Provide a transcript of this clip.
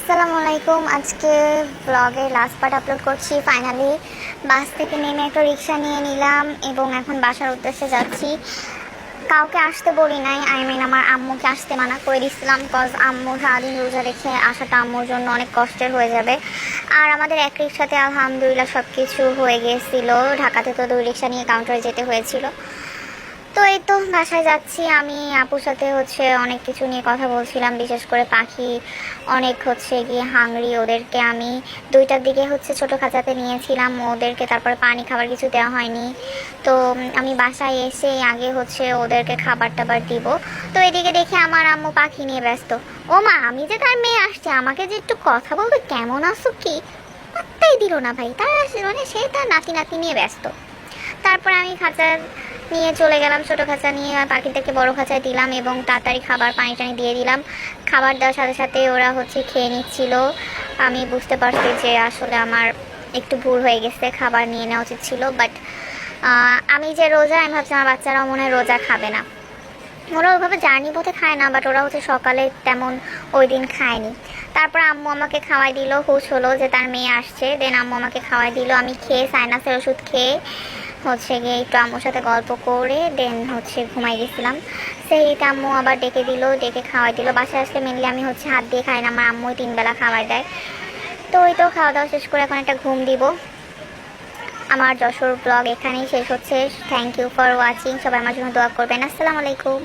আসসালামু আলাইকুম। আজকে ব্লগের লাস্ট পার্ট আপলোড করছি। ফাইনালি বাস থেকে নেমে একটা রিক্সা নিয়ে নিলাম এবং এখন বাসার উদ্দেশ্যে যাচ্ছি। কাউকে আসতে বলি নাই, আমার আম্মুকে আসতে মানা করে দিচ্ছিলাম, কজ আম্মু সারাদিন রোজা রেখে আসাটা আম্মুর জন্য অনেক কষ্টের হয়ে যাবে। আর আমাদের এক রিক্সাতে আলহামদুলিল্লাহ সব কিছু হয়ে গিয়েছিল। ঢাকাতে তো 2 রিক্সা নিয়ে কাউন্টারে যেতে হয়েছিল। তো এই তো বাসায় যাচ্ছি। আমি আপুর সাথে অনেক কিছু নিয়ে কথা বলছিলাম, বিশেষ করে পাখি অনেক গিয়ে হাংরি। ওদেরকে আমি 2টার দিকে ছোটো খাঁচাতে নিয়েছিলাম ওদেরকে, তারপরে পানি খাবার কিছু দেওয়া হয়নি। তো আমি বাসায় এসে আগে ওদেরকে খাবার টাবার দিব। তো এদিকে দেখে আমার আম্মু পাখি নিয়ে ব্যস্ত। ও মা, আমি যে তার মেয়ে আসছে, আমাকে যে একটু কথা বলবে, কেমন আছো কি, পাত্তাই দিল না ভাই। তার সে তার নাতি নাতি নিয়ে ব্যস্ত। তারপরে আমি খাঁচা নিয়ে চলে গেলাম, ছোটো খাঁচা নিয়ে পাখিদেরকে বড় খাঁচায় দিলাম এবং তাড়াতাড়ি খাবার পানি টানি দিয়ে দিলাম। খাবার দেওয়ার সাথে সাথে ওরা খেয়ে নিচ্ছিল। আমি বুঝতে পারছি যে আসলে আমার একটু ভুল হয়ে গেছে, খাবার নিয়ে নেওয়া উচিত ছিল। বাট আমি যে রোজা, আমি ভাবছি আমার বাচ্চারাও মনে হয় রোজা খাবে না। ওরা ওইভাবে জার্নি পথে খায় না, বাট ওরা সকালে তেমন ওই দিন খায়নি। তারপর আম্মু আমাকে খাওয়াই দিল, হুশ হলো যে তার মেয়ে আসছে। দেন আম্মু আমাকে খাওয়াই দিল। আমি খেয়ে সাইনাসের ওষুধ খেয়ে গিয়ে একটু আম্মুর সাথে গল্প করে দেন ঘুমাই গেছিলাম। সেই আম্মু আবার ডেকে দিল, ডেকে খাওয়াই দিল। বাসায় আসলে মেনলি আমি হাত দিয়ে খাই না, আমার আম্মু 3 বেলা খাওয়াই দেয়। তো ওই তো খাওয়া দাওয়া শেষ করে এখন একটা ঘুম দিব। আমার যশোর ব্লগ এখানেই শেষ হচ্ছে। Thank you for watching. সবাই আমার জন্য দোয়া করবেন। আসসালামু আলাইকুম।